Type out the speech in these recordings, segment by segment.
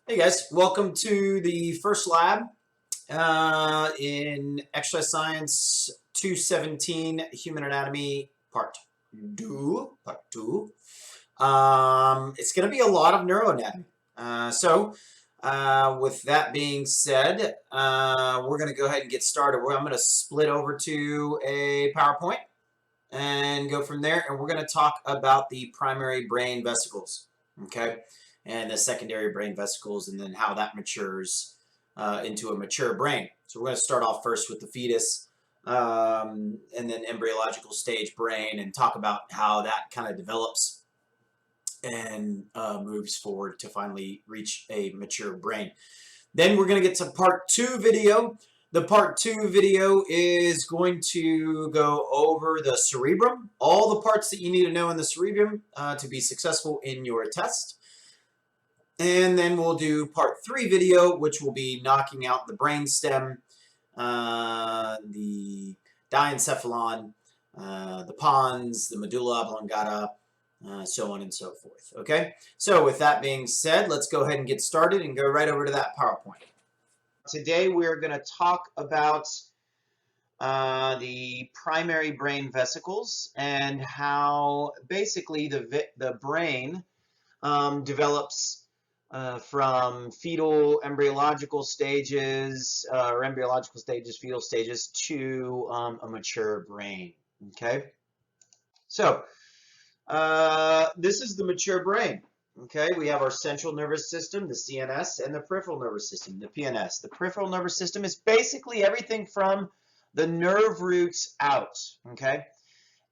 Hey guys, welcome to the first lab in Exercise Science 217, Human Anatomy, Part 2. It's going to be a lot of neuroanatomy. With that being said, we're going to go ahead and get started. I'm going to split over to a PowerPoint and go from there, and we're going to talk about the primary brain vesicles, okay, and the secondary brain vesicles, and then how that matures into a mature brain. So we're going to start off first with the fetus, and then embryological stage brain, and talk about how that kind of develops and moves forward to finally reach a mature brain. Then we're going to get to part 2 video. The part 2 video is going to go over the cerebrum, all the parts that you need to know in the cerebrum to be successful in your test. And then we'll do part 3 video, which will be knocking out the brainstem, the diencephalon, the pons, the medulla oblongata, so on and so forth. Okay, so with that being said, let's go ahead and get started and go right over to that PowerPoint. Today we're going to talk about the primary brain vesicles and how basically the brain develops from fetal embryological stages fetal stages to a mature brain. Okay, so this is the mature brain. Okay, we have our central nervous system, the CNS, and the peripheral nervous system, the PNS. The peripheral nervous system is basically everything from the nerve roots out. Okay,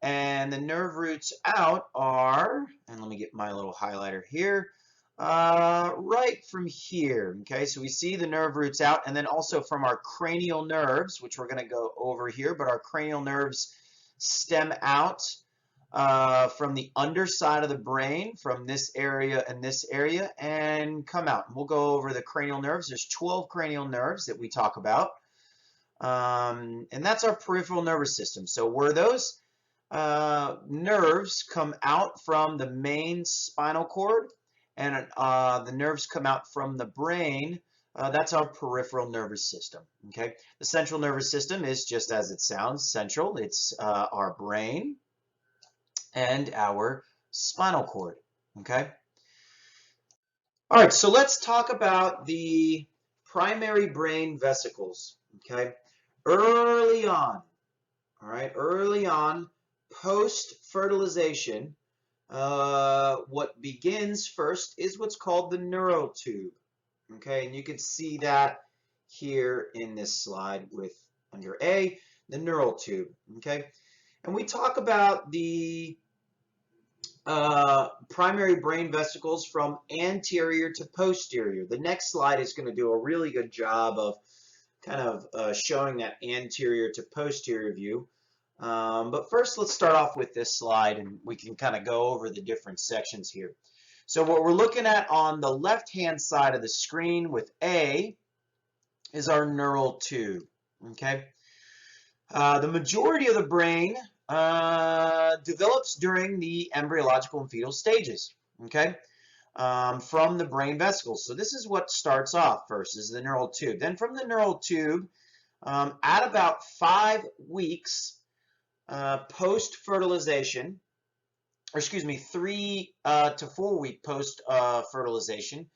and the nerve roots out are, and let me get my little highlighter here, right from here. Okay, so we see the nerve roots out, and then also from our cranial nerves, which we're going to go over here, but our cranial nerves stem out from the underside of the brain, from this area and this area, and come out. And we'll go over the cranial nerves. There's 12 cranial nerves that we talk about, and that's our peripheral nervous system. So where those nerves come out from the main spinal cord, and the nerves come out from the brain, that's our peripheral nervous system. Okay, the central nervous system is just as it sounds, central. It's our brain and our spinal cord. Okay, all right, so let's talk about the primary brain vesicles. Okay, early on, all right, early on, post-fertilization, what begins first is what's called the neural tube. Okay, and you can see that here in this slide with under A, the neural tube. Okay, and we talk about the primary brain vesicles from anterior to posterior. The next slide is going to do a really good job of kind of showing that anterior to posterior view. But first, let's start off with this slide, and we can kind of go over the different sections here. So what we're looking at on the left-hand side of the screen with A is our neural tube. Okay, the majority of the brain develops during the embryological and fetal stages. Okay, from the brain vesicles. So this is what starts off first, is the neural tube. Then from the neural tube, at about 5 weeks post-fertilization, or excuse me, 3 to 4 week post-fertilization,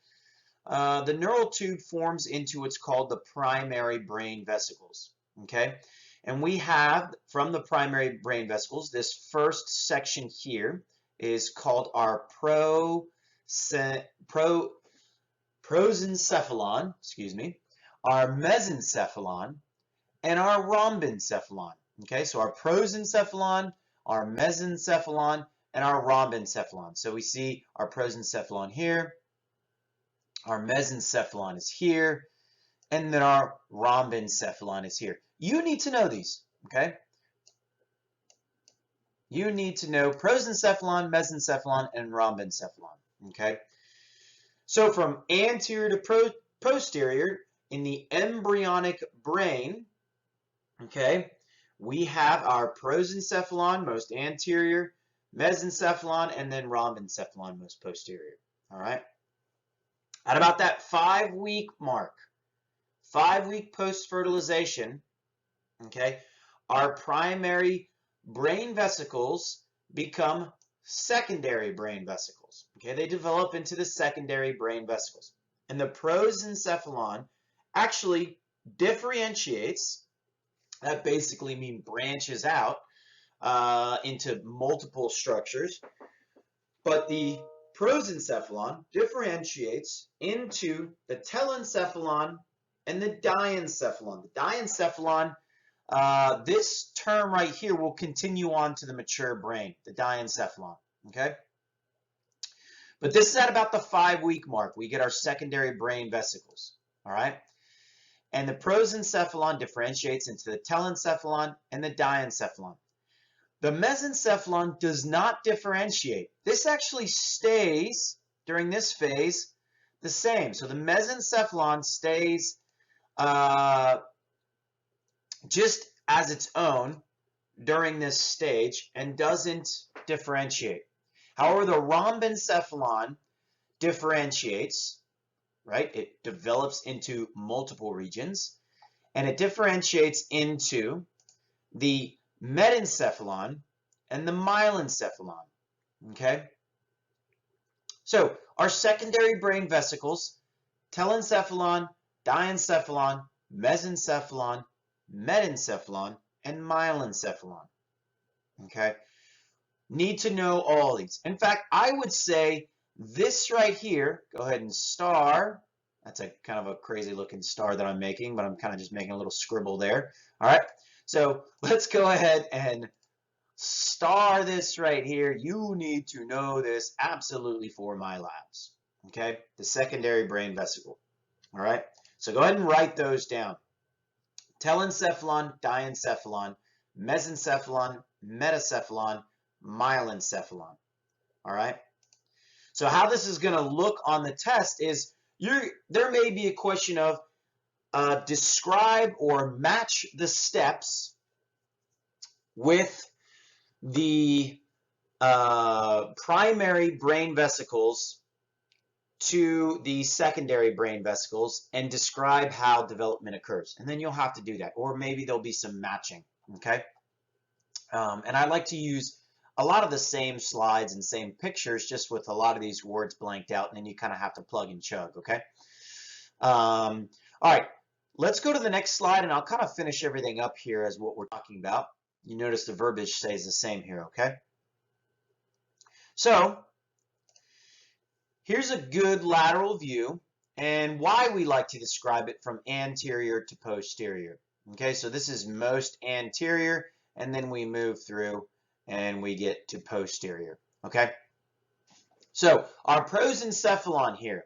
the neural tube forms into what's called the primary brain vesicles. Okay, and we have from the primary brain vesicles, this first section here is called our prosencephalon, excuse me, our mesencephalon, and our rhombencephalon. Okay, so our prosencephalon, our mesencephalon, and our rhombencephalon. So we see our prosencephalon here, our mesencephalon is here, and then our rhombencephalon is here. You need to know these, okay? You need to know prosencephalon, mesencephalon, and rhombencephalon, okay? So from anterior to posterior in the embryonic brain, okay, we have our prosencephalon, most anterior, mesencephalon, and then rhombencephalon, most posterior, all right? At about that 5-week mark, 5-week post-fertilization, okay, our primary brain vesicles become secondary brain vesicles. Okay, they develop into the secondary brain vesicles. And the prosencephalon actually differentiates, that basically means branches out into multiple structures, but the prosencephalon differentiates into the telencephalon and the diencephalon. The diencephalon, this term right here will continue on to the mature brain, the diencephalon, okay? But this is at about the 5-week mark. We get our secondary brain vesicles, all right? And the prosencephalon differentiates into the telencephalon and the diencephalon. The mesencephalon does not differentiate. This actually stays, during this phase, the same. So the mesencephalon stays just as its own during this stage and doesn't differentiate. However, the rhombencephalon differentiates, right? It develops into multiple regions, and it differentiates into the metencephalon and the myelencephalon, okay? So our secondary brain vesicles, telencephalon, diencephalon, mesencephalon, metencephalon, and myelencephalon, okay? Need to know all these. In fact, I would say this right here, go ahead and star. That's a kind of a crazy looking star that I'm making, but I'm kind of just making a little scribble there. All right, so let's go ahead and star this right here. You need to know this absolutely for my labs, okay? The secondary brain vesicle, all right? So go ahead and write those down. Telencephalon, diencephalon, mesencephalon, metacephalon, myelencephalon, all right? So how this is going to look on the test is there may be a question of describe or match the steps with the primary brain vesicles to the secondary brain vesicles and describe how development occurs. And then you'll have to do that. Or maybe there'll be some matching, okay? And I like to use a lot of the same slides and same pictures, just with a lot of these words blanked out, and then you kind of have to plug and chug, okay? All right, let's go to the next slide, and I'll kind of finish everything up here as what we're talking about. You notice the verbiage stays the same here, okay? So here's a good lateral view, and why we like to describe it from anterior to posterior. Okay, so this is most anterior, and then we move through and we get to posterior, okay? So our prosencephalon here,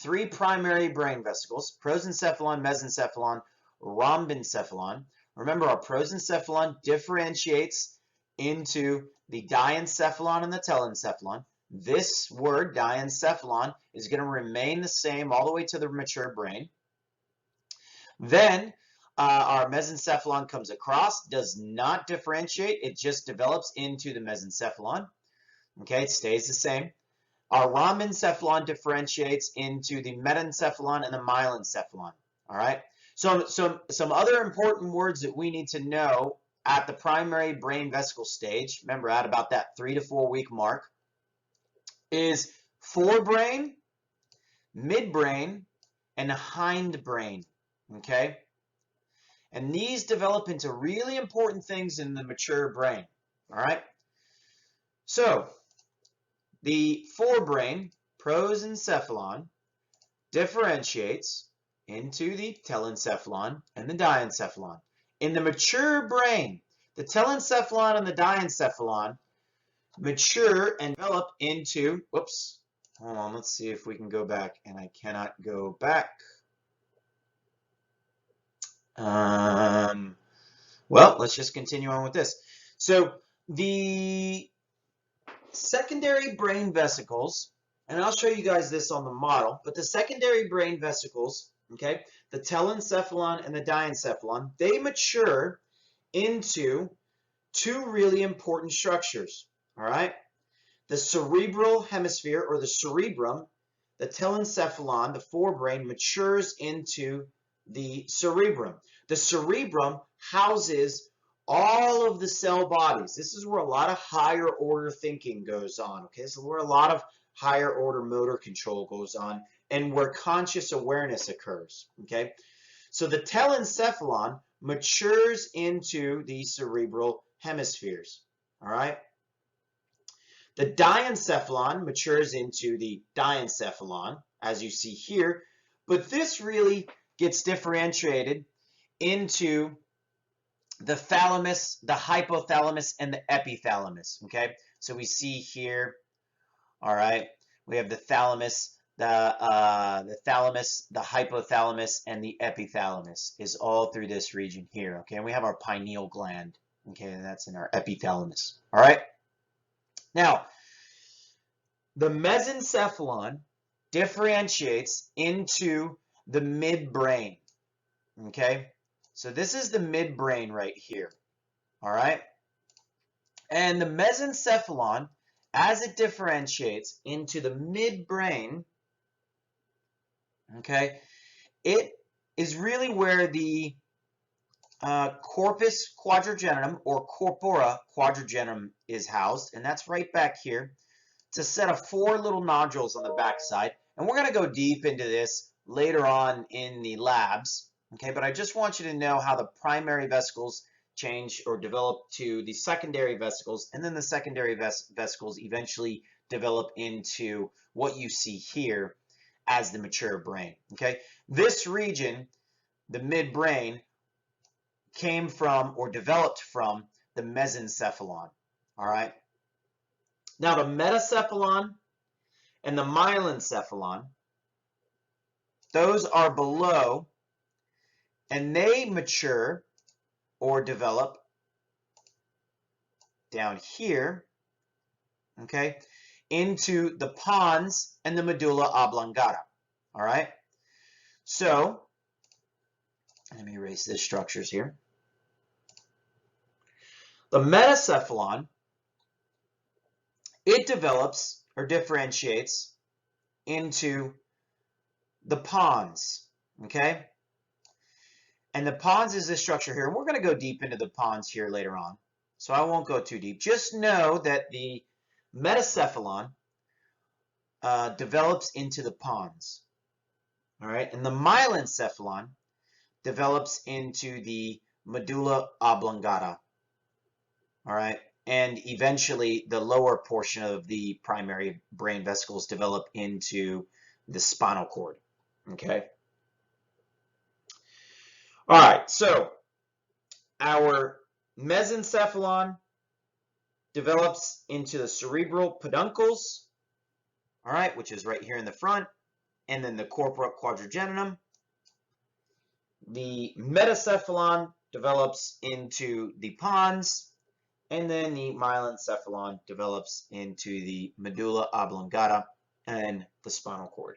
3 primary brain vesicles, prosencephalon, mesencephalon, rhombencephalon. Remember, our prosencephalon differentiates into the diencephalon and the telencephalon. This word, diencephalon, is going to remain the same all the way to the mature brain. Then our mesencephalon comes across, does not differentiate. It just develops into the mesencephalon. Okay, it stays the same. Our rhombencephalon differentiates into the metencephalon and the myelencephalon. All right. So some other important words that we need to know at the primary brain vesicle stage, remember at about that 3 to 4 week mark, is forebrain, midbrain, and hindbrain. Okay. And these develop into really important things in the mature brain, all right? So the forebrain, prosencephalon, differentiates into the telencephalon and the diencephalon. In the mature brain, the telencephalon and the diencephalon mature and develop into, whoops, hold on, let's see if we can go back, and I cannot go back. Well, let's just continue on with this. So the secondary brain vesicles, and I'll show you guys this on the model, but the secondary brain vesicles, okay, the telencephalon and the diencephalon, they mature into 2 really important structures, all right? The cerebral hemisphere, or the cerebrum, the telencephalon, the forebrain, matures into the cerebrum. The cerebrum houses all of the cell bodies. This is where a lot of higher order thinking goes on, okay? So where a lot of higher order motor control goes on and where conscious awareness occurs, okay? So the telencephalon matures into the cerebral hemispheres, all right? The diencephalon matures into the diencephalon, as you see here, but this really gets differentiated into the thalamus, the hypothalamus, and the epithalamus, okay? So we see here, all right, we have the thalamus, the thalamus, the hypothalamus, and the epithalamus is all through this region here, okay? And we have our pineal gland, okay, and that's in our epithalamus, all right? Now, the mesencephalon differentiates into the midbrain, okay? So this is the midbrain right here, all right? And the mesencephalon, as it differentiates into the midbrain, okay, it is really where the corpus quadrigenum or corpora quadrigenum is housed, and that's right back here. It's a set of 4 little nodules on the backside, and we're going to go deep into this later on in the labs, okay? But I just want you to know how the primary vesicles change or develop to the secondary vesicles, and then the secondary vesicles eventually develop into what you see here as the mature brain, okay? This region, the midbrain, came from or developed from the mesencephalon, all right? Now the metacephalon and the myelencephalon, those are below, and they mature or develop down here, okay, into the pons and the medulla oblongata, all right? So, let me erase the structures here. The metacephalon, it develops or differentiates into the pons, okay? And the pons is this structure here. We're going to go deep into the pons here later on, so I won't go too deep. Just know that the metacephalon develops into the pons, all right? And the myelencephalon develops into the medulla oblongata, all right? And eventually the lower portion of the primary brain vesicles develop into the spinal cord, okay? All right, so our mesencephalon develops into the cerebral peduncles, all right, which is right here in the front, and then the corpora quadrigenum. The metacephalon develops into the pons, and then the myelencephalon develops into the medulla oblongata and the spinal cord.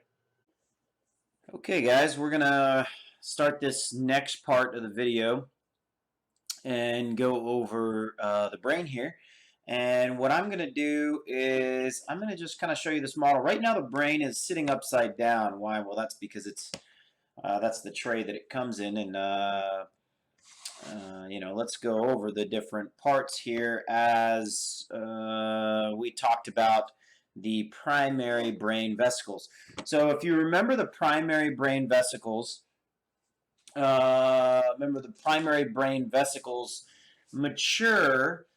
Okay, guys, we're going to start this next part of the video and go over the brain here. And what I'm going to do is I'm going to just kind of show you this model. Right now the brain is sitting upside down. Why? Well, that's because it's that's the tray that it comes in, and you know, let's go over the different parts here as we talked about the primary brain vesicles. So if you remember the primary brain vesicles, mature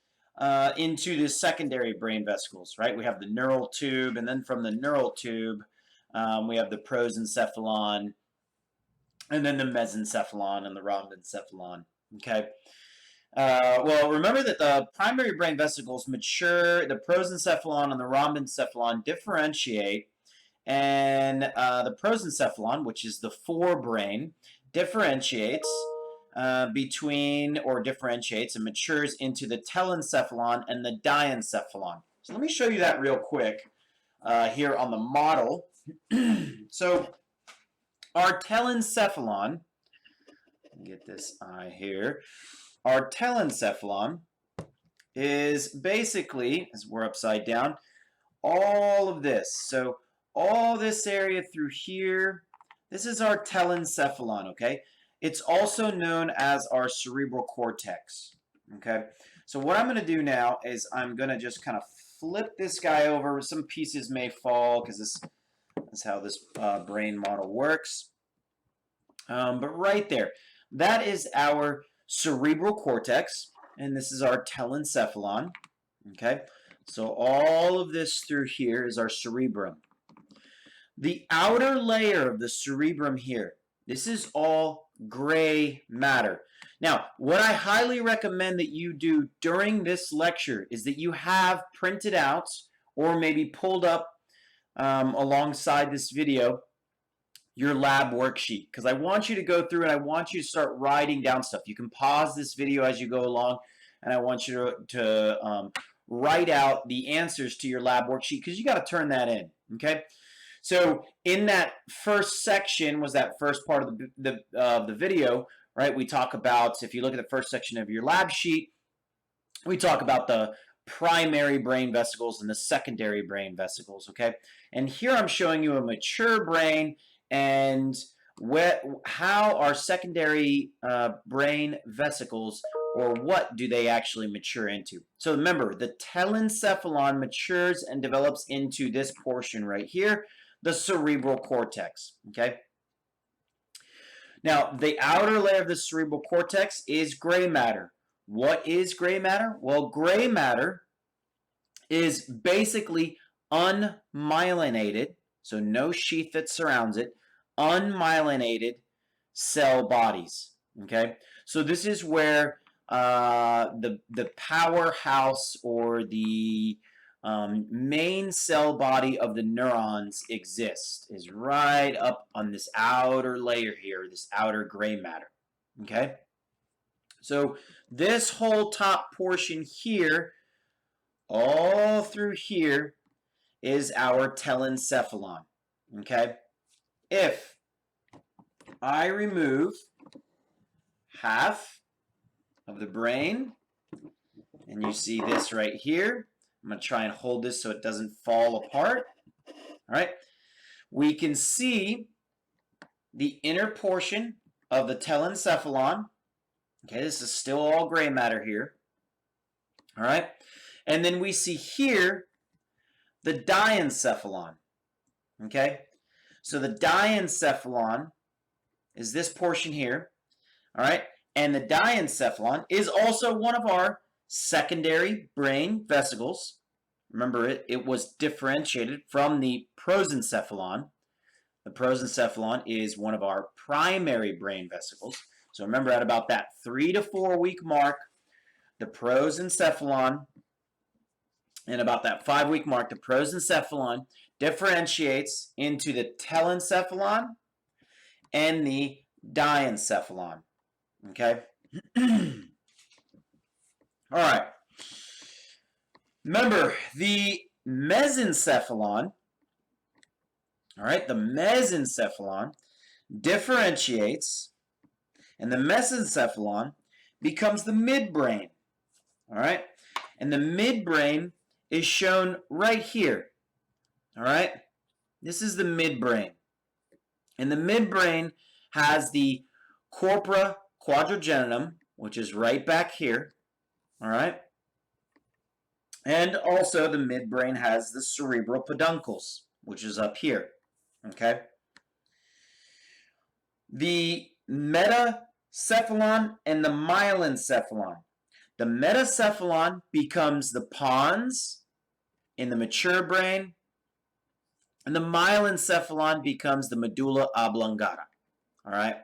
into the secondary brain vesicles, right? We have the neural tube, and then from the neural tube, we have the prosencephalon, and then the mesencephalon and the rhombencephalon, okay? Well, remember that the primary brain vesicles mature, the prosencephalon and the rhombencephalon differentiate, and the prosencephalon, which is the forebrain, differentiates differentiates and matures into the telencephalon and the diencephalon. So let me show you that real quick here on the model. So our telencephalon, get this eye here, our telencephalon is basically, as we're upside down, all of this. So all this area through here, this is our telencephalon, okay? It's also known as our cerebral cortex, okay? So what I'm going to do now is I'm going to just kind of flip this guy over. Some pieces may fall because this is how this brain model works. But right there, that is our cerebral cortex, and this is our telencephalon, okay? So all of this through here is our cerebrum. The outer layer of the cerebrum here, this is all gray matter. Now, what I highly recommend that you do during this lecture is that you have printed out or maybe pulled up alongside this video your lab worksheet, because I want you to go through and I want you to start writing down stuff. You can pause this video as you go along, and I want you to write out the answers to your lab worksheet, because you got to turn that in, okay? So in that first section was that first part of the video, right? We talk about, if you look at the first section of your lab sheet, we talk about the primary brain vesicles and the secondary brain vesicles, okay? And here I'm showing you a mature brain and how our secondary brain vesicles, or what do they actually mature into. So remember, the telencephalon matures and develops into this portion right here, the cerebral cortex, okay? Now, the outer layer of the cerebral cortex is gray matter. What is gray matter? Well, gray matter is basically unmyelinated, so no sheath that surrounds it, unmyelinated cell bodies, okay? So this is where the powerhouse or the main cell body of the neurons exists, is right up on this outer layer here, this outer gray matter, okay? So this whole top portion here, all through here, is our telencephalon, okay? If I remove half of the brain, and you see this right here, I'm going to try and hold this so it doesn't fall apart, all right? We can see the inner portion of the telencephalon. Okay, this is still all gray matter here, all right? And then we see here the diencephalon, okay? So the diencephalon is this portion here, all right? And the diencephalon is also one of our secondary brain vesicles. Remember, it was differentiated from the prosencephalon. The prosencephalon is one of our primary brain vesicles. So remember, at about that 3 to 4 week mark, the prosencephalon, and about that 5 week mark, the prosencephalon differentiates into the telencephalon and the diencephalon, okay? All right. Remember, the mesencephalon, all right, the mesencephalon differentiates, and the mesencephalon becomes the midbrain, all right? And the midbrain is shown right here, all right? This is the midbrain. And the midbrain has the corpora quadragentum, which is right back here, all right? And also the midbrain has the cerebral peduncles, which is up here, okay? The metacephalon and the myelencephalon. The metacephalon becomes the pons in the mature brain, and the myelencephalon becomes the medulla oblongata, all right?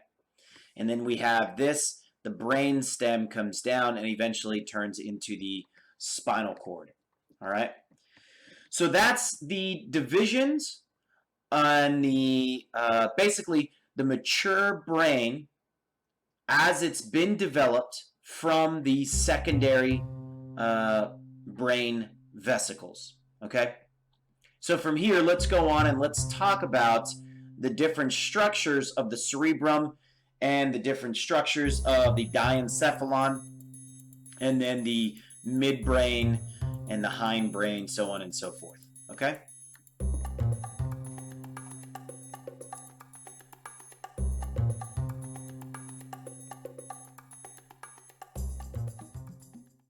And then we have this, the brain stem comes down and eventually turns into the spinal cord, all right? So that's the divisions on the, basically the mature brain as it's been developed from the secondary brain vesicles, okay? So from here, let's go on and let's talk about the different structures of the cerebrum and the different structures of the diencephalon, and then the midbrain and the hindbrain, so on and so forth, okay?